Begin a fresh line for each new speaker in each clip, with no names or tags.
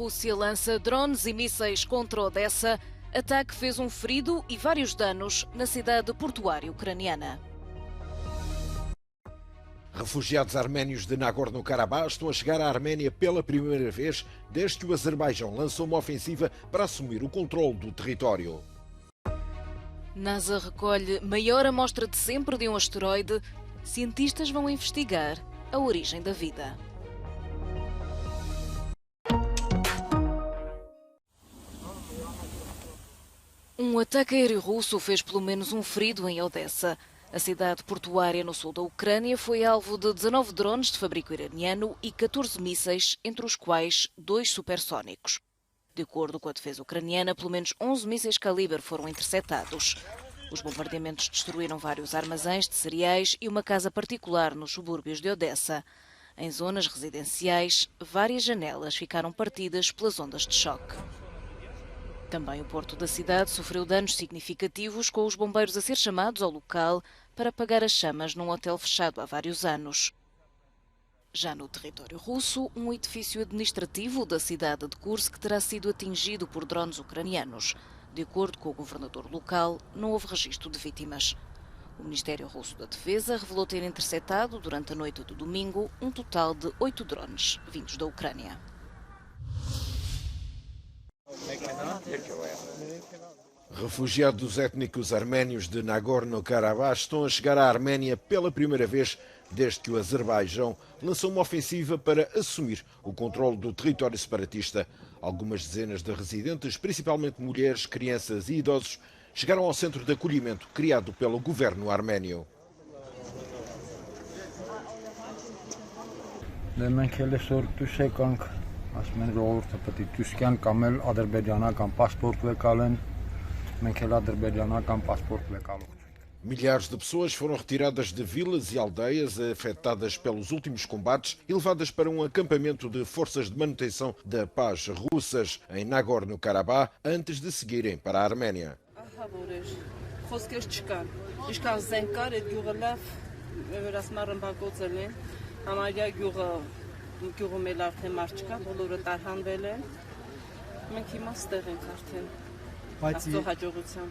Rússia lança drones e mísseis contra Odessa. Ataque fez um ferido e vários danos na cidade portuária ucraniana.
Refugiados arménios de Nagorno-Karabakh estão a chegar à Arménia pela primeira vez desde que o Azerbaijão lançou uma ofensiva para assumir o controle do território.
NASA recolhe maior amostra de sempre de um asteroide. Cientistas vão investigar a origem da vida. Um ataque aéreo russo fez pelo menos um ferido em Odessa. A cidade portuária no sul da Ucrânia foi alvo de 19 drones de fabrico iraniano e 14 mísseis, entre os quais 2 supersónicos. De acordo com a defesa ucraniana, pelo menos 11 mísseis calibre foram interceptados. Os bombardeamentos destruíram vários armazéns de cereais e uma casa particular nos subúrbios de Odessa. Em zonas residenciais, várias janelas ficaram partidas pelas ondas de choque. Também o porto da cidade sofreu danos significativos, com os bombeiros a ser chamados ao local para apagar as chamas num hotel fechado há vários anos. Já no território russo, um edifício administrativo da cidade de Kursk terá sido atingido por drones ucranianos. De acordo com o governador local, não houve registro de vítimas. O Ministério Russo da Defesa revelou ter interceptado, durante a noite do domingo, um total de 8 drones vindos da Ucrânia.
Refugiados étnicos arménios de Nagorno-Karabakh estão a chegar à Arménia pela primeira vez desde que o Azerbaijão lançou uma ofensiva para assumir o controle do território separatista. Algumas dezenas de residentes, principalmente mulheres, crianças e idosos, chegaram ao centro de acolhimento criado pelo governo arménio.
Ասում են ժողովուրդը պետք է թյուսկյան կամ էլ ադրբեջանական պասպորտ վեկալեն, մենք էլ ադրբեջանական պասպորտ վեկալող ենք.
Milhares de pessoas foram retiradas de vilas e aldeias afetadas pelos últimos combates e levadas para um acampamento de forças de manutenção da paz russas em Nagorno-Karabakh antes de seguirem para a Arménia.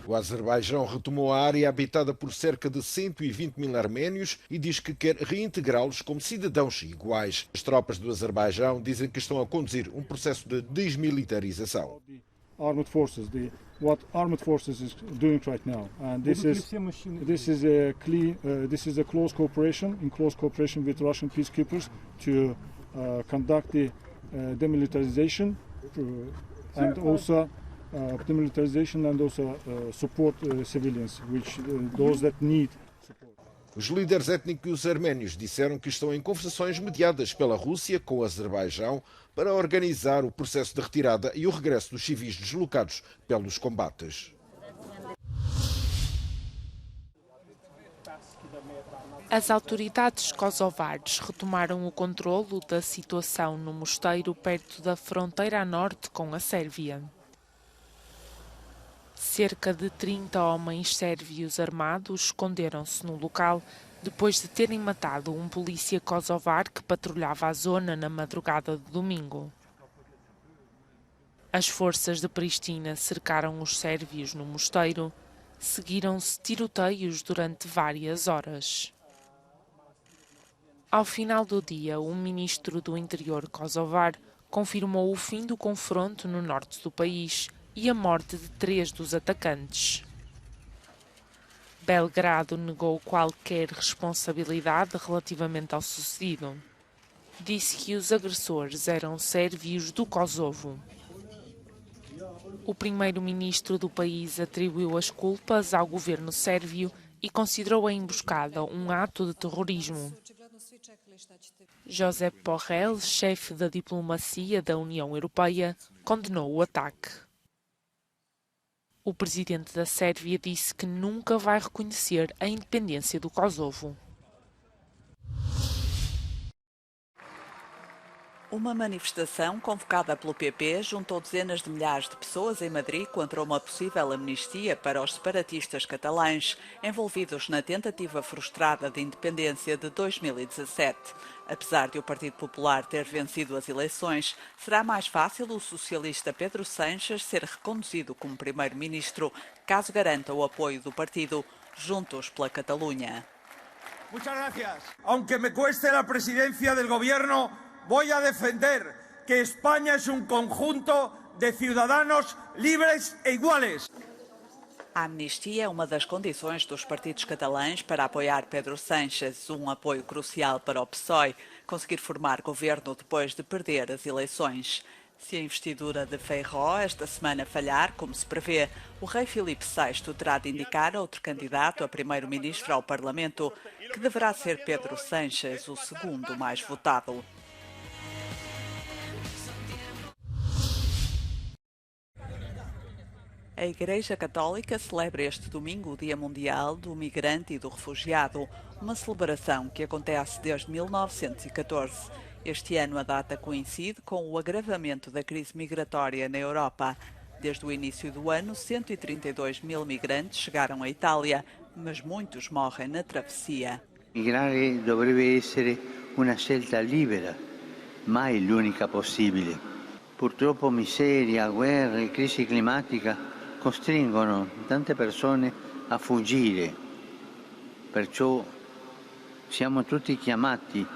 O Azerbaijão retomou a área habitada por cerca de 120 mil arménios e diz que quer reintegrá-los como cidadãos iguais. As tropas do Azerbaijão dizem que estão a conduzir um processo de desmilitarização.
What armed forces is doing right now, and this is a close cooperation with Russian peacekeepers to conduct the demilitarization and also support civilians, those that need support.
Os líderes étnicos arménios disseram que estão em conversações mediadas pela Rússia com o Azerbaijão para organizar o processo de retirada e o regresso dos civis deslocados pelos combates.
As autoridades kosovares retomaram o controlo da situação no mosteiro perto da fronteira a norte com a Sérvia. Cerca de 30 homens sérvios armados esconderam-se no local depois de terem matado um polícia kosovar que patrulhava a zona na madrugada de domingo. As forças de Pristina cercaram os sérvios no mosteiro. Seguiram-se tiroteios durante várias horas. Ao final do dia, o ministro do Interior kosovar confirmou o fim do confronto no norte do país e a morte de 3 dos atacantes. Belgrado negou qualquer responsabilidade relativamente ao sucedido. Disse que os agressores eram sérvios do Kosovo. O primeiro-ministro do país atribuiu as culpas ao governo sérvio e considerou a emboscada um ato de terrorismo. Josep Borrell, chefe da diplomacia da União Europeia, condenou o ataque. O presidente da Sérvia disse que nunca vai reconhecer a independência do Kosovo.
Uma manifestação convocada pelo PP juntou dezenas de milhares de pessoas em Madrid contra uma possível amnistia para os separatistas catalães envolvidos na tentativa frustrada de independência de 2017. Apesar de o Partido Popular ter vencido as eleições, será mais fácil o socialista Pedro Sánchez ser reconduzido como primeiro-ministro, caso garanta o apoio do partido Juntos pela Catalunha.
Muchas gracias. Aunque me cueste la presidencia del gobierno, voy a defender que España es un conjunto de ciudadanos libres e iguales.
A amnistia é uma das condições dos partidos catalães para apoiar Pedro Sánchez, um apoio crucial para o PSOE conseguir formar governo depois de perder as eleições. Se a investidura de Feijóo esta semana falhar, como se prevê, o rei Filipe VI terá de indicar outro candidato a primeiro-ministro ao Parlamento, que deverá ser Pedro Sánchez, o segundo mais votado. A Igreja Católica celebra este domingo o Dia Mundial do Migrante e do Refugiado, uma celebração que acontece desde 1914. Este ano a data coincide com o agravamento da crise migratória na Europa. Desde o início do ano, 132 mil migrantes chegaram à Itália, mas muitos morrem na travessia.
Migrare dovrebbe essere una scelta libera, mai l'unica possibile. Purtroppo miseria, guerra e crisi climatica costringono tante persone a fuggire. Perciò siamo tutti chiamati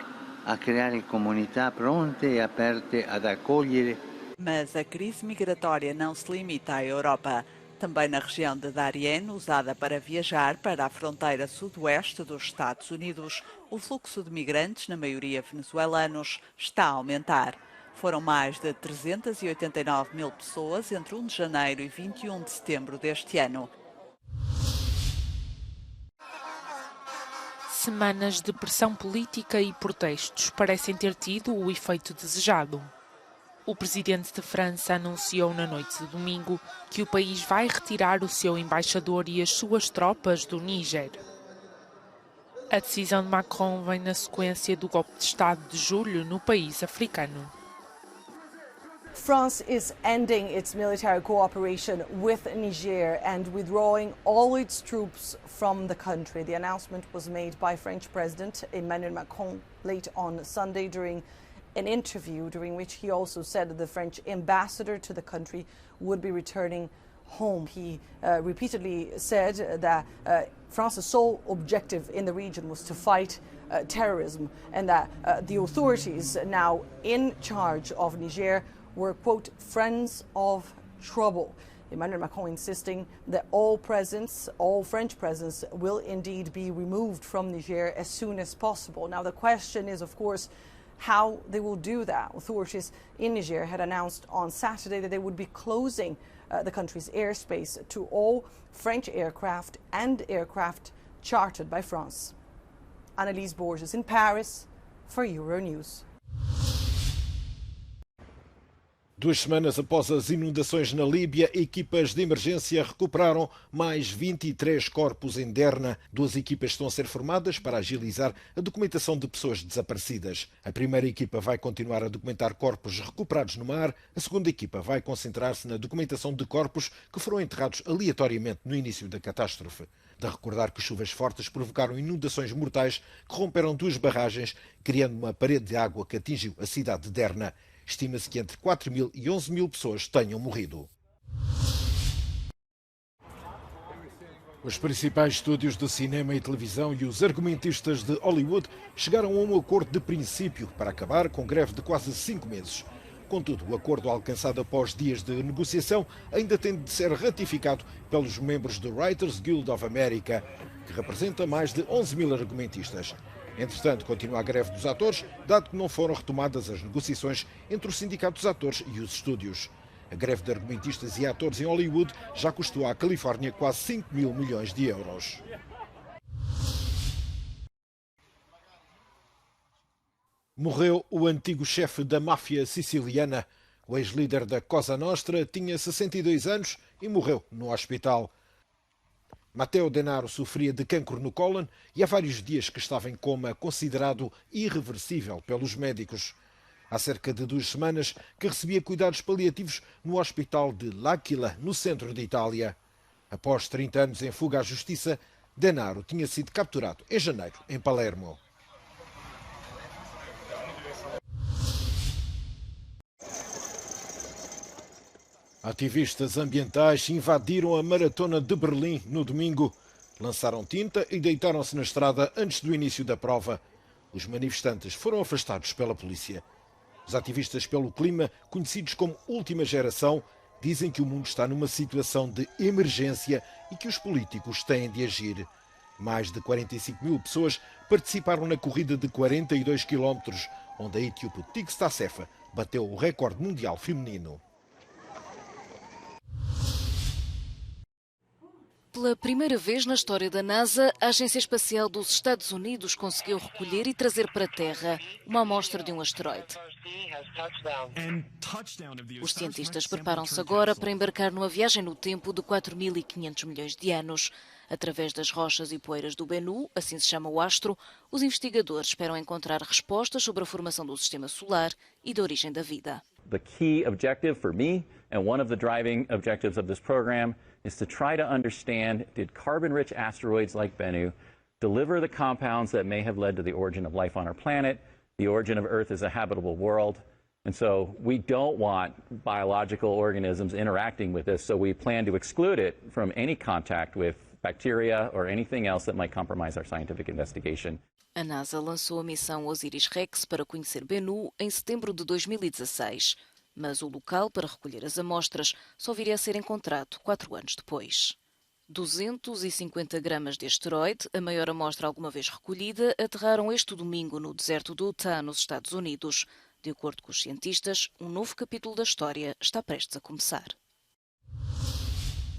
a criare comunità pronte e aperte ad accogliere.
Mas a crise migratória não se limita à Europa. Também na região de Darién, usada para viajar para a fronteira sudoeste dos Estados Unidos, o fluxo de migrantes, na maioria venezuelanos, está a aumentar. Foram mais de 389 mil pessoas entre 1 de janeiro e 21 de setembro deste ano.
Semanas de pressão política e protestos parecem ter tido o efeito desejado. O presidente de França anunciou na noite de domingo que o país vai retirar o seu embaixador e as suas tropas do Níger. A decisão de Macron vem na sequência do golpe de Estado de julho no país africano.
France is ending its military cooperation with Niger and withdrawing all its troops from the country. The announcement was made by French President Emmanuel Macron late on Sunday during an interview during which he also said that the French ambassador to the country would be returning home. He repeatedly said that France's sole objective in the region was to fight terrorism and that the authorities now in charge of Niger were, quote, friends of trouble. Emmanuel Macron insisting that all French presence will indeed be removed from Niger as soon as possible. Now the question is, of course, how they will do that. Authorities in Niger had announced on Saturday that they would be closing the country's airspace to all French aircraft and aircraft chartered by France. Annelise Borges in Paris for Euronews.
2 semanas após as inundações na Líbia, equipas de emergência recuperaram mais 23 corpos em Derna. 2 equipas estão a ser formadas para agilizar a documentação de pessoas desaparecidas. A primeira equipa vai continuar a documentar corpos recuperados no mar. A segunda equipa vai concentrar-se na documentação de corpos que foram enterrados aleatoriamente no início da catástrofe. De recordar que chuvas fortes provocaram inundações mortais que romperam 2 barragens, criando uma parede de água que atingiu a cidade de Derna. Estima-se que entre 4 mil e 11 mil pessoas tenham morrido. Os principais estúdios de cinema e televisão e os argumentistas de Hollywood chegaram a um acordo de princípio para acabar com greve de quase 5 meses. Contudo, o acordo alcançado após dias de negociação ainda tem de ser ratificado pelos membros do Writers Guild of America, que representa mais de 11 mil argumentistas. Entretanto, continua a greve dos atores, dado que não foram retomadas as negociações entre o Sindicato dos Atores e os estúdios. A greve de argumentistas e atores em Hollywood já custou à Califórnia quase 5 mil milhões de euros. Morreu o antigo chefe da máfia siciliana. O ex-líder da Cosa Nostra tinha 62 anos e morreu no hospital. Matteo Denaro sofria de cancro no cólon e há vários dias que estava em coma, considerado irreversível pelos médicos. há cerca de 2 semanas que recebia cuidados paliativos no hospital de L'Aquila, no centro de Itália. Após 30 anos em fuga à justiça, Denaro tinha sido capturado em janeiro, em Palermo. Ativistas ambientais invadiram a Maratona de Berlim no domingo. Lançaram tinta e deitaram-se na estrada antes do início da prova. Os manifestantes foram afastados pela polícia. Os ativistas pelo clima, conhecidos como Última Geração, dizem que o mundo está numa situação de emergência e que os políticos têm de agir. Mais de 45 mil pessoas participaram na corrida de 42 km, onde a etíope Tigst Assefa bateu o recorde mundial feminino.
Pela primeira vez na história da NASA, a Agência Espacial dos Estados Unidos conseguiu recolher e trazer para a Terra uma amostra de um asteroide. Os cientistas preparam-se agora para embarcar numa viagem no tempo de 4.500 milhões de anos. Através das rochas e poeiras do Bennu, assim se chama o astro, os investigadores esperam encontrar respostas sobre a formação do sistema solar e da origem da vida.
The key objective for me, and one of the driving objectives of this program, is to try to understand, did carbon-rich asteroids like Bennu deliver the compounds that may have led to the origin of life on our planet, the origin of Earth as a habitable world? And so we don't want biological organisms interacting with this, so we plan to exclude it from any contact with bacteria or anything else that might compromise our scientific investigation.
A NASA lançou a missão Osiris-Rex para conhecer Bennu em setembro de 2016. Mas o local para recolher as amostras só viria a ser encontrado 4 anos depois. 250 gramas de asteroide, a maior amostra alguma vez recolhida, aterraram este domingo no deserto do Utah, nos Estados Unidos. De acordo com os cientistas, um novo capítulo da história está prestes a começar.